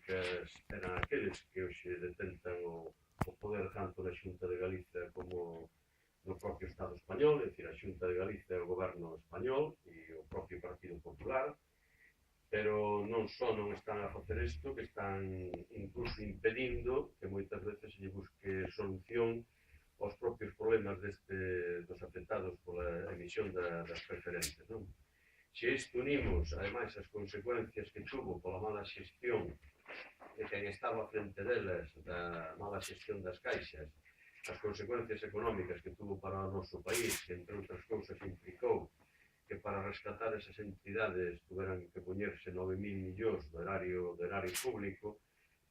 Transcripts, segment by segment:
políticas eran aqueles que hoxe detentan o poder tanto na Xunta de Galicia como no propio Estado español, é dicir, a Xunta de Galicia é o goberno español e o propio Partido Popular, pero non só non están a facer isto, que están incluso impedindo que moitas veces se lle busque solución aos propios problemas dos afectados pola emisión das preferentes, non? Se isto unimos, ademais, as consecuencias que tuvo pola mala xestión de quen estaba frente delas, da mala xestión das caixas, as consecuencias económicas que tuvo para o noso país, que entre outras cousas implicou que para rescatar esas entidades tuveran que poñerse 9.000 millóns do erario público,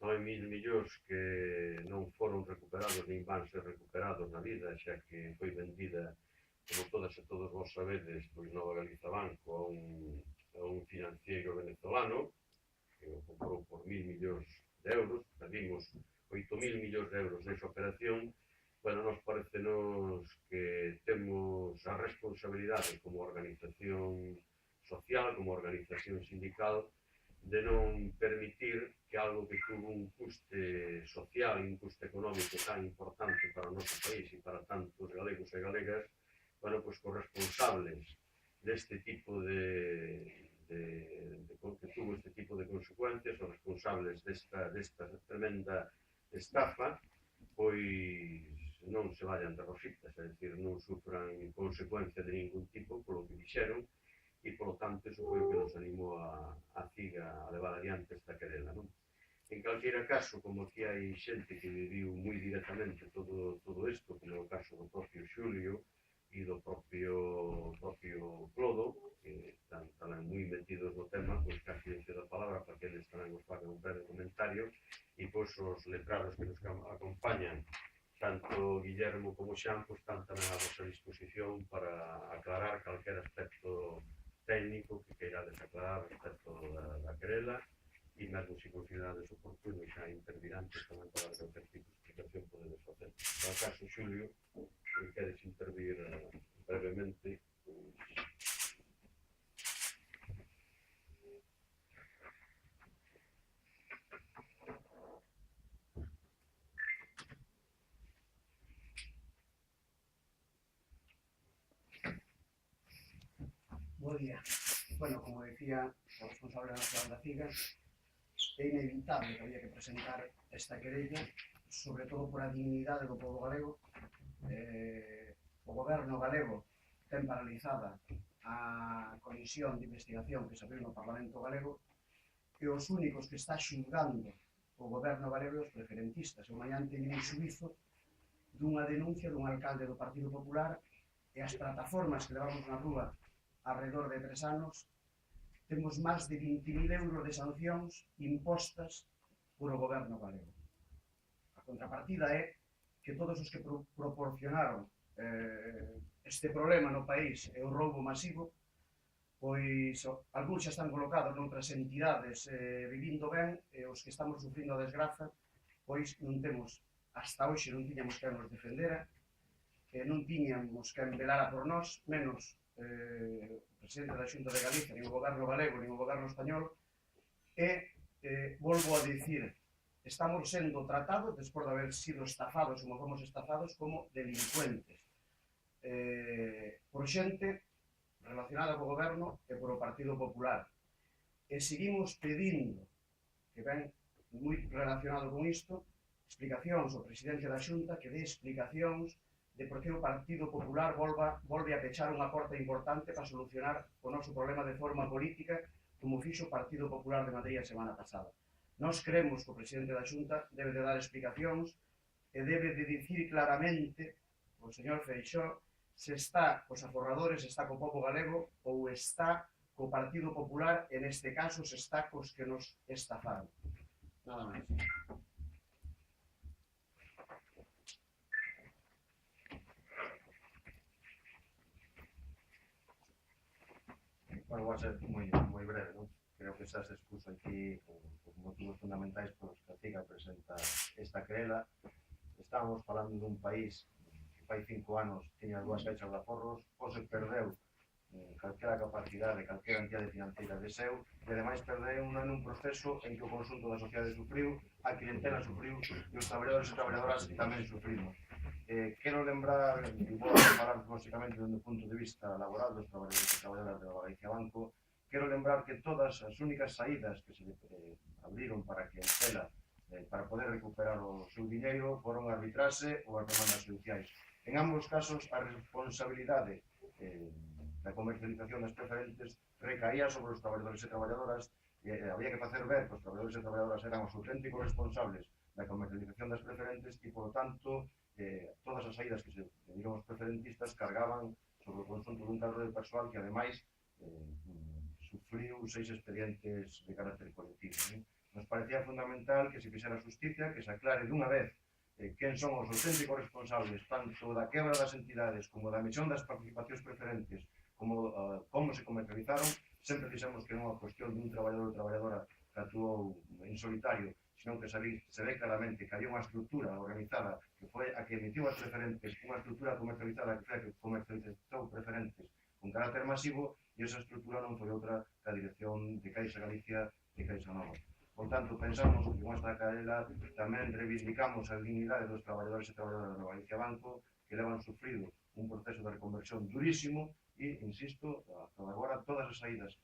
9.000 millóns que non foron recuperados nin van ser recuperados na vida, xa que foi vendida, como todas e todos vos sabedes, pois Nova Galiza Banco a un financiero venezolano, que o comprou por 1.000 millóns de euros, perdimos 8.000 millóns de euros nesa operación. Bueno, nos parecenos que temos a responsabilidade como organización social, como organización sindical, de non permitir que algo que tuvo un custe social e un custe económico tan importante para o noso país e para tantos galegos e galegas, bueno, pues corresponsables deste tipo que tuvo este tipo de consecuencias, os responsables desta tremenda estafa, pois non se vayan de rositas, é dicir, non sufran consecuencia de ningún tipo polo que dixeron, e polo tanto iso foi o que nos animou a CIG a levar adiante esta querela, non? En calquera caso, como aquí hai xente que viviu moi directamente todo isto, como é o caso do propio Xulio e do propio Clodo, que están tamén moi metidos no tema, pois casi en da palabra para que eles tamén nos fagan un breve comentario, e pois os letrados que nos acompañan, tanto Guillermo como Xan, pois están tamén a vosa disposición para aclarar calquer aspecto técnico que queirades aclarar respecto da querela, e mesmo se considerades oportuno xa intervirantes tamén para calquer tipo de explicación podedes facer. No caso, Xulio, que queres intervir brevemente. Bo día. Bueno, como decía o responsable nacional da CIGA, é inevitable que había que presentar esta querella, sobre todo por a dignidade do povo galego. O goberno galego ten paralizada a comisión de investigación que se abriu no Parlamento galego, e os únicos que está xulgando o goberno galego os preferentistas. Eu mañán teño un xuizo dunha denuncia dun alcalde do Partido Popular, e as plataformas que levamos na rúa alrededor de 3 anos, temos máis de 20.000 euros de sancións impostas por o goberno galego. A contrapartida é que todos os que proporcionaron este problema no país e o roubo masivo, pois algúns xa están colocados noutras entidades vivindo ben, e os que estamos sufrindo a desgraza, pois non temos, hasta hoxe non tiñamos que nos defendera, non tiñamos que velara por nós, menos o presidente da Xunta de Galicia, nin o goberno galego, nin o goberno español, e volvo a dicir, estamos sendo tratados, despois de haber sido estafados, como fomos estafados, como delincuentes, por xente relacionada co goberno e por o Partido Popular. E seguimos pedindo, que ven moi relacionado con isto, explicacións ao presidente da Xunta, que dé explicacións de por que o Partido Popular volve a pechar unha porta importante para solucionar o noso problema de forma política, como fixo o Partido Popular de Madrid a semana pasada. Nós creemos que o presidente da Xunta debe de dar explicacións e debe de dicir claramente o señor Feixóo se está cos aforradores, se está co povo galego ou está co Partido Popular, e neste caso se está cos que nos estafaron. Nada máis. Bueno, voy a ser moi breve, non? Creo que xa se expuso aquí os motivos fundamentais polos que a CIGA presenta esta querela. Estamos falando dun país que fai 5 anos tiña 2 fechas de aforros, ou se perdeu calquera capacidade, calquera entidade financeira de seu, e ademais perderon nun proceso en que o conxunto da sociedade sufriu, a clientela sufriu e os traballadores e traballadoras tamén sufrimos. Quero lembrar, e vou falar lógicamente dende o punto de vista laboral dos traballadores e traballadoras de Galicia Banco, quero lembrar que todas as únicas saídas que se abriron para a clientela para poder recuperar o seu diñeiro foron a arbitrase ou as demandas judiciais. En ambos casos, a responsabilidade da comercialización das preferentes recaía sobre os traballadores e traballadoras e había que facer ver que os traballadores e traballadoras eran os auténticos responsables da comercialización das preferentes e, por tanto, todas as saídas que se dieron os preferentistas cargaban sobre o conxunto dun cadro de persoal que, ademais, sufriu 6 expedientes de carácter colectivo. Nos parecía fundamental que se fixera justicia, que se aclare dunha vez quen son os auténticos responsables tanto da quebra das entidades como da emisión das participacións preferentes como se comercializaron. Sempre dixemos que non é unha cuestión dun traballador ou traballadora que actuou en solitario, senón que se ve claramente que había unha estrutura organizada que foi a que emitiu as preferentes, unha estrutura comercializada que foi a que comercializou preferentes con carácter masivo, e esa estrutura non foi outra que a dirección de Caixa Galicia e Caixa Nova. Por tanto, pensamos que con esta querela tamén reivindicamos a dignidade dos traballadores e traballadoras da Galicia Banco, que levan sufrido un proceso de reconversión durísimo e, insisto, hasta agora todas as saídas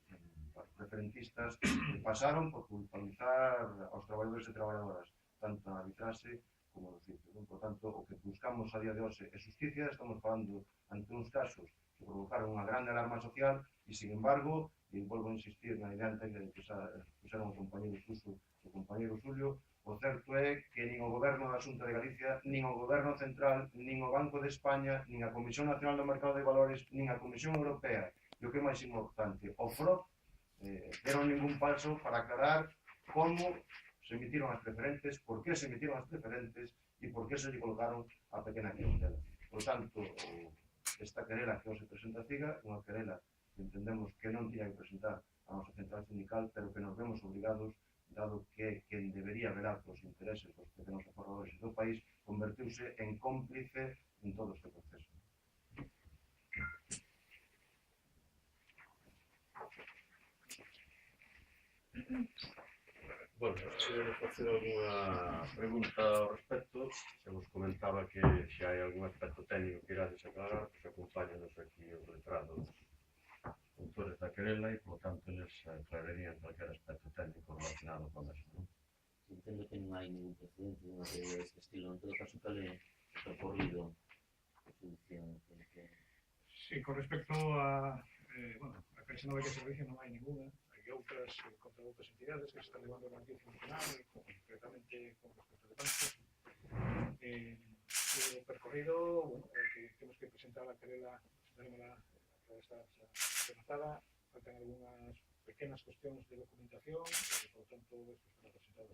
preferentistas pasaron por culpabilizar aos traballadores e traballadoras, tanto na arbitrase como no xuicio. Por tanto, o que buscamos a día de hoxe é justicia. Estamos falando ante uns casos que provocaron unha grande alarma social e, sin embargo, e volvo a insistir na idea anterior que puxeron o compañeiro Suso e o compañeiro Xulio, o certo é que nin o Goberno da Xunta de Galicia, nin o Goberno Central, nin o Banco de España, nin a Comisión Nacional do Mercado de Valores, nin a Comisión Europea, e o que é máis importante, o FROP, deron ningún paso para aclarar como se emitiron as preferentes, por que se emitiron as preferentes e por que se lle colocaron a pequena clientela. Por tanto, esta querela que hoxe presenta a CIGA é unha querela que entendemos que non tiña que presentar a nosa central sindical, pero que nos vemos obrigados, dado que quen debería velar pelos intereses dos pequenos aforradores do país convertiuse en cómplice en todo este proceso. Bueno, se queremos facer alguna pregunta ao respecto, se vos comentaba que se hai algún aspecto técnico que irades aclarar, pues acompáñanos aquí os letrados autores da querela e, por tanto, les aclararían cualquier aspecto técnico relacionado con eso, ¿no? Entendo que non hai ningún precedente dunha teoría deste estilo. En todo caso, cal é o percorrido de solución? Sí, con respecto a Caixa Nova e Caixa Galicia non hai ninguna. Hai outras contra outras entidades que se están levando a Galicia Nacional, concretamente con respecto de bancos. O percorrido, que temos que presentar a querela, presentaremos a esta rematada, faltan algunhas pequenas cuestións de documentación, por lo tanto, estos serán presentados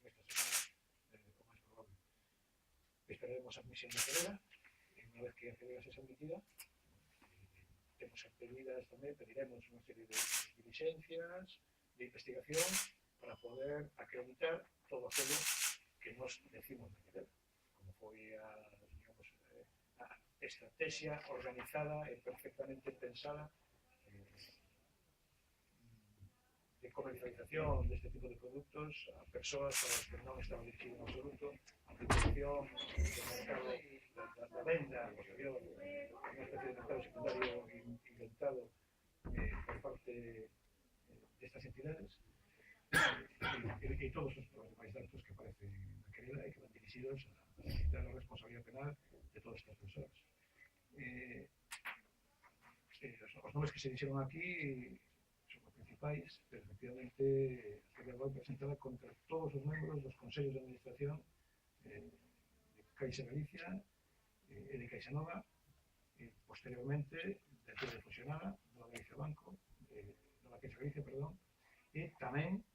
esta semana, o máis probable. Esperaremos a admisión da querela, e unha vez que a querela sexa admitida, temos pedidas tamén, pediremos unha serie de diligencias, de investigación, para poder acreditar todo aquilo que nos decimos na querela, como foi a estrategia organizada e perfectamente pensada de comercialización deste tipo de produtos a persoas para as que non estaban dirigidos en absoluto, a aplicación do mercado da venda posterior, unha especie de mercado secundario inventado por parte destas entidades, e todos os demais datos que aparecen na querela e que van dirigidos a limitar a responsabilidade penal de todas estas persoas. Os nomes que se dixeron aquí son os principais, pero efectivamente a querela vai presentada contra todos os membros dos consellos de administración de Caixa Galicia e de Caixa Nova, posteriormente da entidade fusionada, Nova Galicia Banco, Nova Caixa Galicia, perdón, e tamén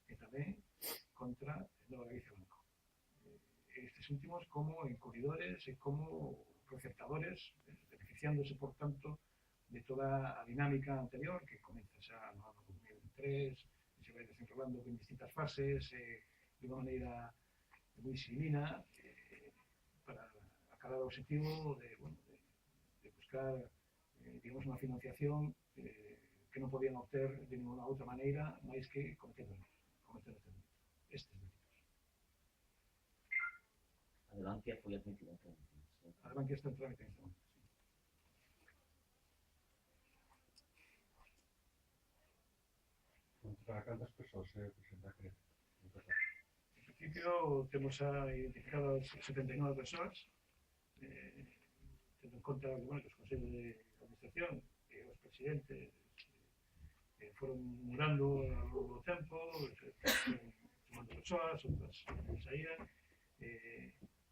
contra Nova Galicia Banco. Estes últimos como encubridores e como receptadores, beneficiándose, por tanto, de toda a dinámica anterior, que comeza xa no ano 2003, e se vai desenrolando en distintas fases, de unha maneira moi civilina, para acabar o objetivo de buscar digamos, unha financiación que non podían obter de ninguna outra maneira máis que cometendo estes delitos. A de Bankia foi admitida en trámite. A de Bankia está en trámite en este momento. Contra cantas persoas se presenta a querella? En principio, temos identificadas 79 persoas, tendo en conta que os consellos de administración e os presidentes foron mudando ao longo do tempo, sumando persoas, outras saían,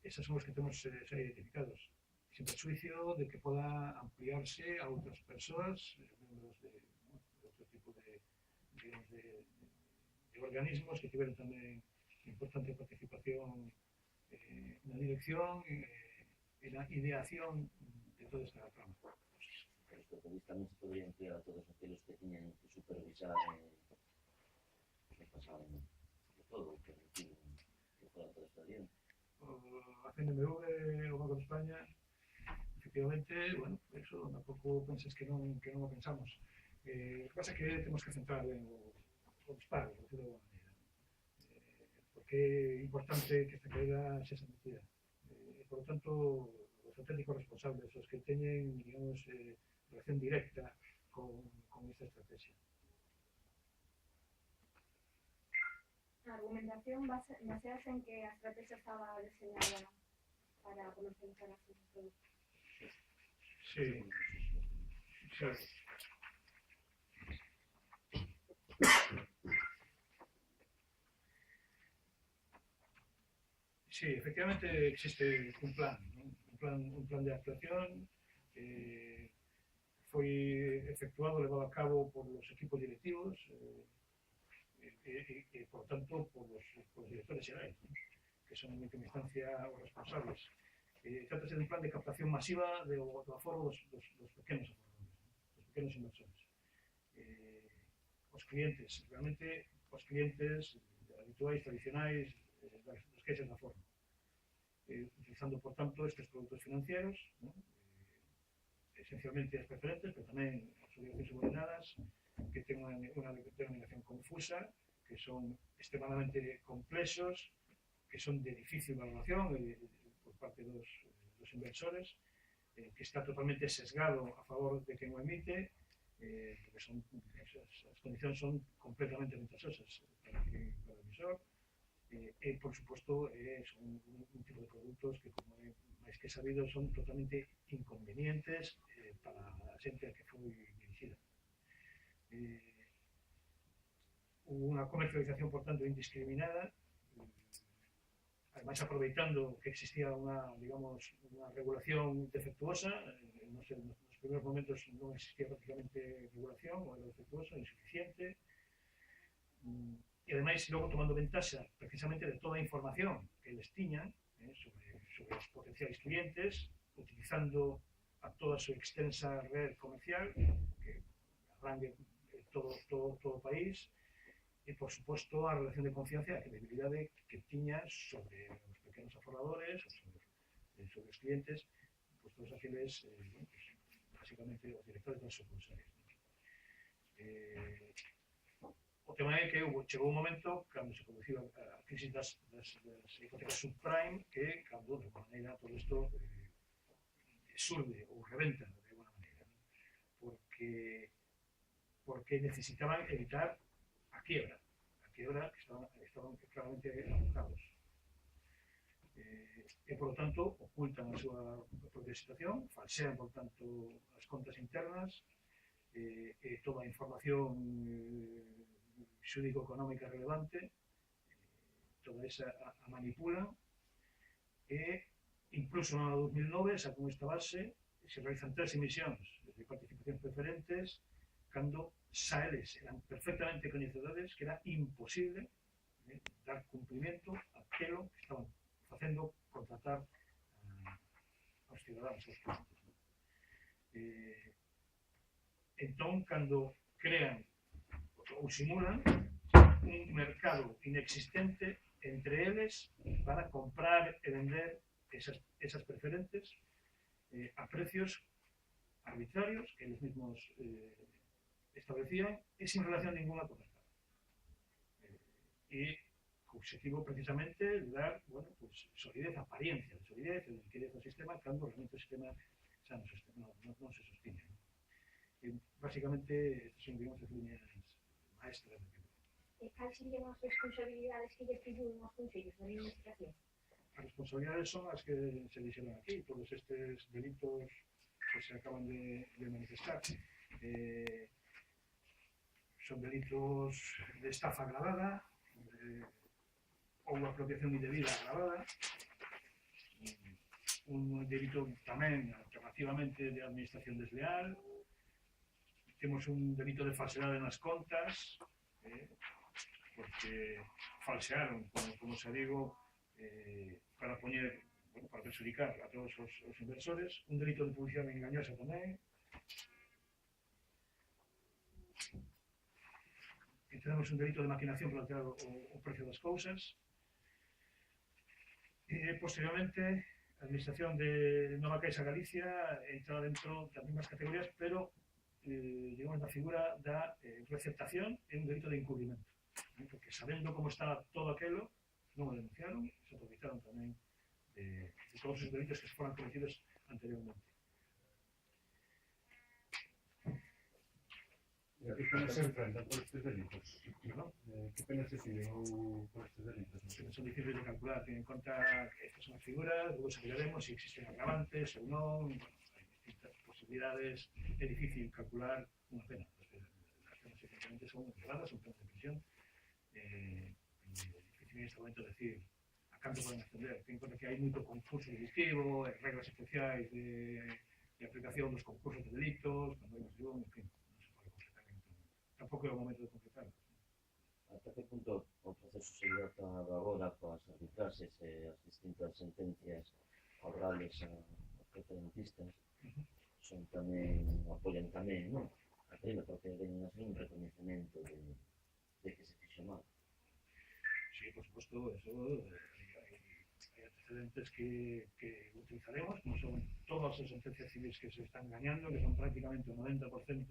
esas son os que temos xa identificados, sin perjuicio de que poda ampliarse a outras persoas, membros de outro tipo de organismos que tiveron tamén importante participación na dirección e na ideación de toda esta trama. Pero os PPIs tamén se podría emplear a todos aqueles que tiñan que supervisar que pasaban de todo, que permitido que fuera todo esto adiante. A CNMV e o Banco de España, efectivamente, bueno, eso tampouco penses que non o pensamos. O que pasa é que temos que centrar en o disparo, por decirlo de alguma maneira. Porque é importante que esta querella sexa admitida. Por lo tanto, os auténticos responsables, os que teñen, digamos, relación directa con esta estrategia. A argumentación basearse en que a estrategia estaba diseñada para comercializar así os produtos. Sí. Sí, efectivamente existe un plan, ¿no? un plan de actuación foi efectuado, levado a cabo por los equipos directivos y por tanto por los directores xerais, ¿no? Que son en última instancia os responsables. Trátase de un plan de captación masiva do aforo dos pequenos aforadores, dos pequenos inversores. Os clientes, realmente os clientes habituais, tradicionais, das caixas de aforo. Utilizando, por tanto, estes produtos financieros, ¿no? Esencialmente as preferentes, pero tamén as obligacións subordinadas, que ten unha denominación confusa, que son extremadamente complexos, que son de difícil valoración por parte dos inversores, que está totalmente sesgado a favor de quen o emite, porque as condicións son completamente ventajosas para o emisor, e, por suposto, son un tipo de produtos que, como é máis que sabido, son totalmente inconvenientes para a xente a que foi dirigida. Unha comercialización, por tanto, indiscriminada, ademais aproveitando que existía unha regulación defectuosa. Nos primeiros momentos non existía prácticamente regulación, ou era defectuosa, insuficiente, e ademais logo tomando ventaxa precisamente de toda a información que eles tiñan sobre os potenciais clientes, utilizando a toda a súa extensa red comercial que arranque todo o país, e por suposto a relación de confianza e a credibilidade que tiña sobre os pequenos aforadores, sobre os clientes, pues todos aqueles, básicamente os directores das sucursales. O tema é que chegou un momento cando se produciu a crisis das hipotecas subprime, que cando, de alguma maneira, todo isto surde ou rebenta de alguma maneira, porque necesitaban evitar a quiebra que estaban claramente abocados. E, por lo tanto, ocultan a súa propia situación, falsean, por tanto, as contas internas, e toda a información xúdico-económica relevante, toda esa a manipulan, e incluso no ano 2009, xa con esta base, se realizan 3 emisións de participacións preferentes, cando xa eles eran perfectamente coñecedores que era imposible dar cumprimento a aquilo que estaban facendo contratar aos ciudadanos, aos clientes. Entón, cando crean ou simulan un mercado inexistente entre eles para comprar e vender esas preferentes a precios arbitrarios que ellos mismos establecían y sin relación ninguna con el Estado. Y objetivo precisamente de dar, bueno, pues solidez, apariencia de solidez, de liquidez al sistema, cuando realmente el sistema no se sostiene. Básicamente, estas son, digamos, las líneas maestras. ¿Cuáles serían as responsabilidades que lle piden aos consellos de administración? As responsabilidades son as que se dixeron aquí, todos estes delitos que se acaban de manifestar. Son delitos de estafa agravada, ou apropiación indebida agravada, un delito tamén alternativamente de administración desleal, temos un delito de falsedade nas contas, porque falsearon, como se digo, para poñer, bueno, para perjudicar a todos os inversores, un delito de publicidade engañosa tamén, e tenemos un delito de maquinación para alterar o precio das cousas. E, posteriormente, a Administración de Nova Caixa Galicia entra dentro das mesmas categorías, pero, digamos, na figura da receptación e un delito de encubrimento. Porque sabendo como está todo aquelo, non o denunciaron, se aproveitaron tamén de todos os delitos que se foran cometidos anteriormente. E a que pena se enfrentan por estes delitos? Que pena se siguen por estes delitos? Son difíciles de calcular, ten en conta que estas son as figuras, luego se veremos se existen agravantes ou non, bueno, hai distintas posibilidades, é difícil calcular unha pena, porque as penas efectivamente son elevadas, son penas de prisión, difícil en este momento decir a canto poden ascender, ten en conta que hai moito concurso delictivo, reglas especiais de aplicación dos concursos de delitos, cando hai máis de un, en fin, tampouco é o momento de completarlo. Ata que punto o proceso se trata agora coas arbitraxes e as distintas sentencias favorables aos preferentistas son tamén, apoian tamén, non? A prima, porque ven así un reconhecemento de que se fixo mal. Sí, por supuesto, eso hay antecedentes que utilizaremos, como son todas as sentencias civiles que se están gañando, que son prácticamente o 90%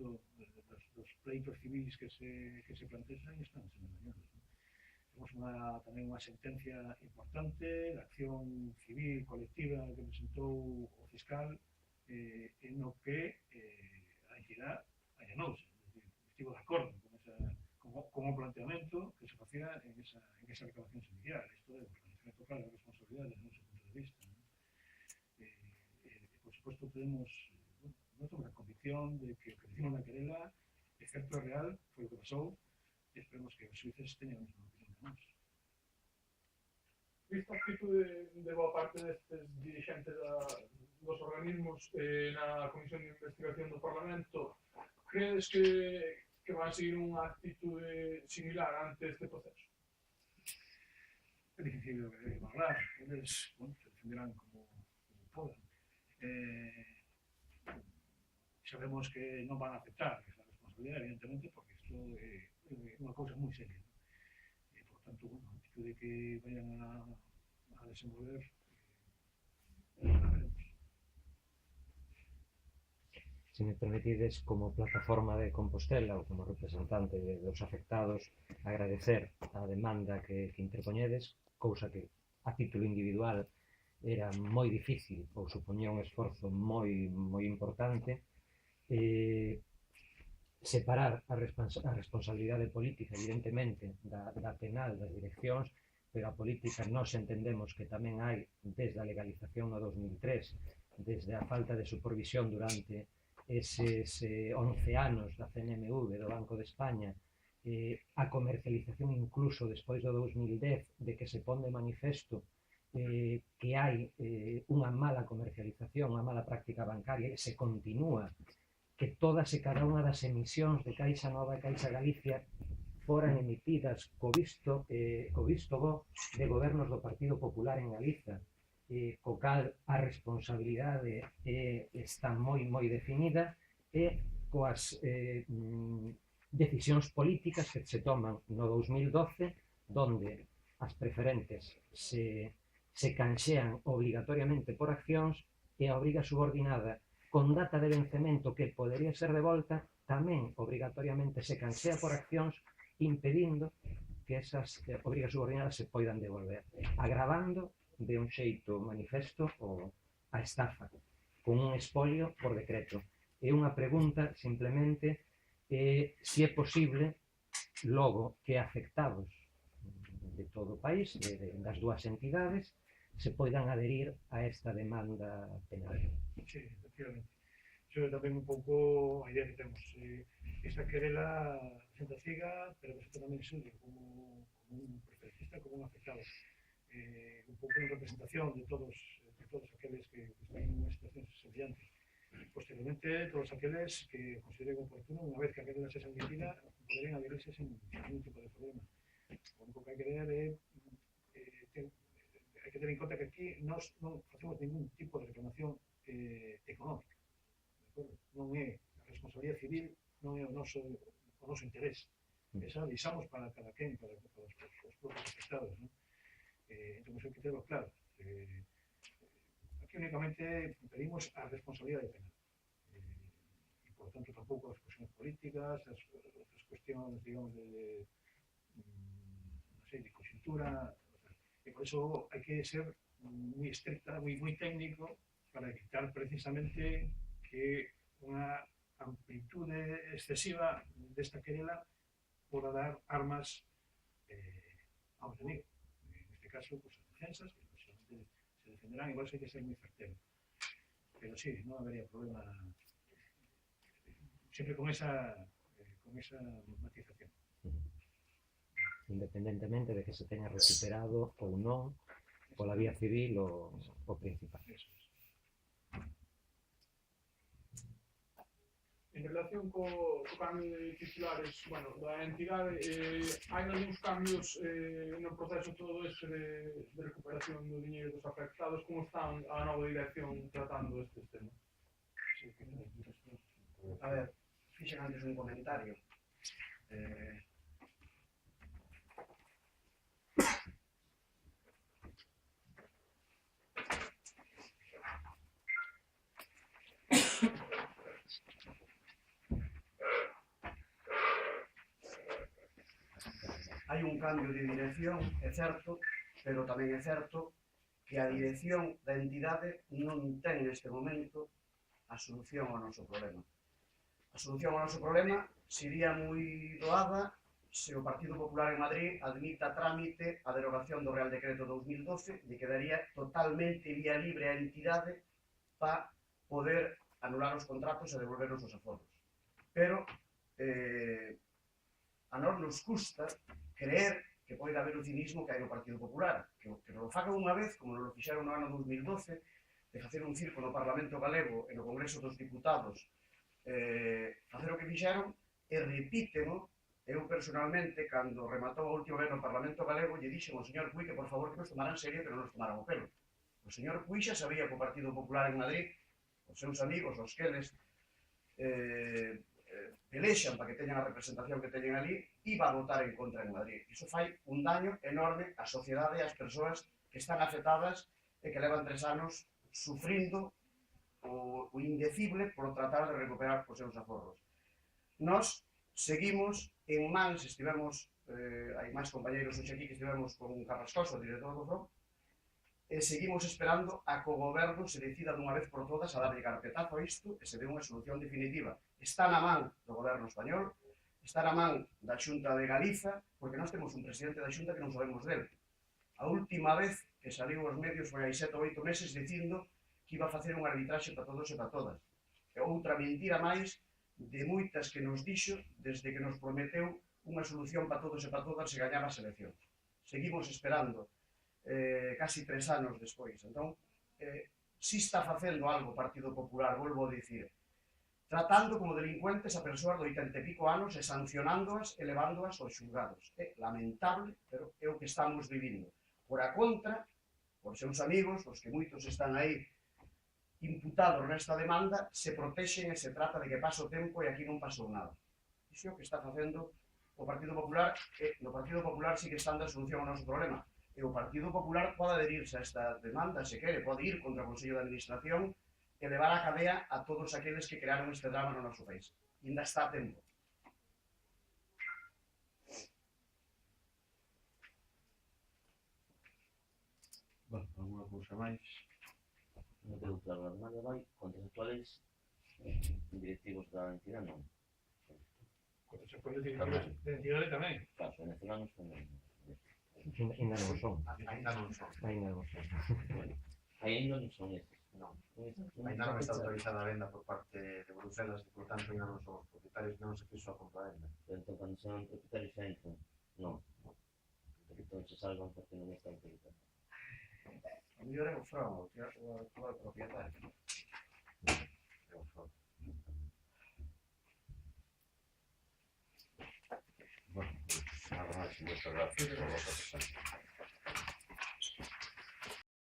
dos pleitos civiles que se plantean e están sendo gañados. Temos tamén unha sentencia importante de acción civil colectiva que presentou o fiscal no que a entidade allanouse, estivo de acordo con o planteamento que se facía en esa reclamación judicial. Isto é reconhecimento claro de responsabilidades no seu punto de vista. Por supuesto, tenemos unha convicción de que o que decimos na querela é certo e real, foi o que pasou, e esperemos que os xuíces teñan a mesma opinión que nós. Vista a actitude de boa parte destes dirigentes dos organismos na Comisión de Investigación do Parlamento, crees que van a seguir unha actitude similar ante este proceso? É difícil valorar, eles, bueno, se defenderán como podan. Sabemos que non van a aceptar esa responsabilidade, evidentemente, porque isto é unha cousa moi seria. E, por tanto, bueno, a actitude que vayan a desenvolver, la veremos. Se me permitides, como plataforma de Compostela ou como representante dos afectados, agradecer a demanda que interpoñedes, cousa que a título individual era moi difícil ou supoñía un esforzo moi importante. Separar a responsabilidade política, evidentemente, da penal das direccións, pero a política nós entendemos que tamén hai, desde a legalización no 2003, desde a falta de supervisión durante eses 11 anos da CNMV, do Banco de España, a comercialización incluso despois do 2010, de que se pon de manifesto que hai unha mala comercialización, unha mala práctica bancaria, e se continúa, que todas e cada unha das emisións de Caixa Nova e Caixa Galicia foran emitidas co visto bo de gobernos do Partido Popular en Galiza, co cal a responsabilidade está moi definida, e coas decisións políticas que se toman no 2012, donde as preferentes se canxean obligatoriamente por accións, e a obriga subordinada con data de vencemento que podería ser devolta, tamén obrigatoriamente se cancea por accións impedindo que esas obrigas subordinadas se poidan devolver, agravando de un xeito manifesto a estafa, con un espolio por decreto. É unha pregunta, simplemente, se é posible, logo que afectados de todo o país, das dúas entidades, se poidan adherir a esta demanda penal. Sí, efectivamente. Iso é tamén un pouco a idea que temos. Esta querela xente siga, pero que tamén suyo como un preferencista, como un afectado. Un pouco en representación de todos aqueles que están en unha situación semellante. Posteriormente, todos aqueles que consideren oportuno, unha vez que a querela sexa admitida, poderem adherirse sin ningún tipo de problema. O único que hai que ver é hai que ter en conta que aquí nós non facemos ningún tipo de reclamación económica. Non é a responsabilidade civil, non é o noso interés. Esa avisamos para cada quen, para os propios afectados. Entón, hai que terlo claro. Aquí únicamente pedimos a responsabilidade penal. E, por tanto, tampouco as cuestións políticas, as cuestións, digamos, de coyuntura. E por eso hai que ser moi estricta, moi técnico, para evitar precisamente que unha amplitude excesiva desta querela poda dar armas ao enemigo. En este caso, pues, as defensas, que se defenderán, igual hai que ser moi certero. Pero sí, non habería problema, siempre con esa matización. Independentemente de que se teña recuperado ou non pola vía civil o principal. Eso es. En relación co cambio de titulares, bueno, da entidade, hai algúns cambios no proceso todo este de recuperación do diñeiro dos afectados. Como están a nova dirección tratando estes temas? Sí, A ver, fixen antes un comentario. Hai un cambio de dirección, é certo, pero tamén é certo que a dirección da entidade non ten neste momento a solución ao noso problema. A solución ao noso problema sería moi doada se o Partido Popular en Madrid admita a trámite a derogación do Real Decreto 2012 e quedaría totalmente vía libre a entidade para poder anular os contratos e devolver os aforros. Pero a nós nos custa creer que pode haber o cinismo que hai no Partido Popular, que non o faga unha vez, como non o fixeron no ano 2012, de facer un circo no Parlamento Galego e no Congreso dos Diputados, facer o que fixeron, e repíteno. Eu personalmente, cando rematou a última vez no Parlamento Galego, lle dixen ao señor Puig que por favor que nos tomaran serio, que non nos tomaran o pelo. O señor Puig xa sabía que o Partido Popular en Madrid, os seus amigos, os que eles pelexan para que teñan a representación que teñen ali, iba a votar en contra en Madrid. Iso fai un daño enorme á sociedade e ás persoas que están afectadas e que levan 3 anos sufrindo o indecible por tratar de recuperar os seus aforros. Nós seguimos en mans, estivemos, hai máis compañeiros hoxe aquí que estivemos con Carrascoso, o director do FROM, e seguimos esperando a que o goberno se decida dunha vez por todas a darlle carpetazo a isto e se dé unha solución definitiva. Está na man do goberno español, está na man da Xunta de Galiza, porque nós temos un presidente da Xunta que non sabemos del. A última vez que saliu aos medios foi hai 7 ou 8 meses dicindo que iba a facer unha arbitraxe para todos e para todas. E outra mentira máis de moitas que nos dixo desde que nos prometeu unha solución para todos e para todas se gañaba as eleccións. Seguimos esperando casi 3 anos despois. Entón, si está facendo algo o Partido Popular, volvo a dicir, tratando como delincuentes a persoas de 80 e pico anos e sancionándoas e levándoas aos xulgados. É lamentable, pero é o que estamos vivindo. Por a contra, por seus amigos, os que moitos están aí imputados nesta demanda, se protexen e se trata de que pase o tempo e aquí non pasou nada. Iso é o que está facendo o Partido Popular, e no Partido Popular sí que están da solución ao noso problema. E o Partido Popular pode adherirse a esta demanda, se quere, pode ir contra o Consello de Administración e levar a cadea a todos aqueles que crearon este drama no noso país. E ainda está a tempo. Bueno, alguna cousa máis? Non quedou claro, a Armalia vai contra os actuales directivos da entidade, non. Cuando se pone directivos de entidades tamén. Claro, os venezolanos tamén. Ainda non son. Ainda non son. Ainda non son. Ainda non son estes. Non. Ainda non está autorizada a venda por parte de Bruselas e, por tanto, ainda non son os propietarios, non se fixo a compra-venda. Pero entón, cando sean propietarios xa entran. Non. Entón se salvan porque non está autorizado. O mellor é o Fron, o actual propietario. É o foco. Bueno, pues nada máis, moitas gracias por a vosa presencia.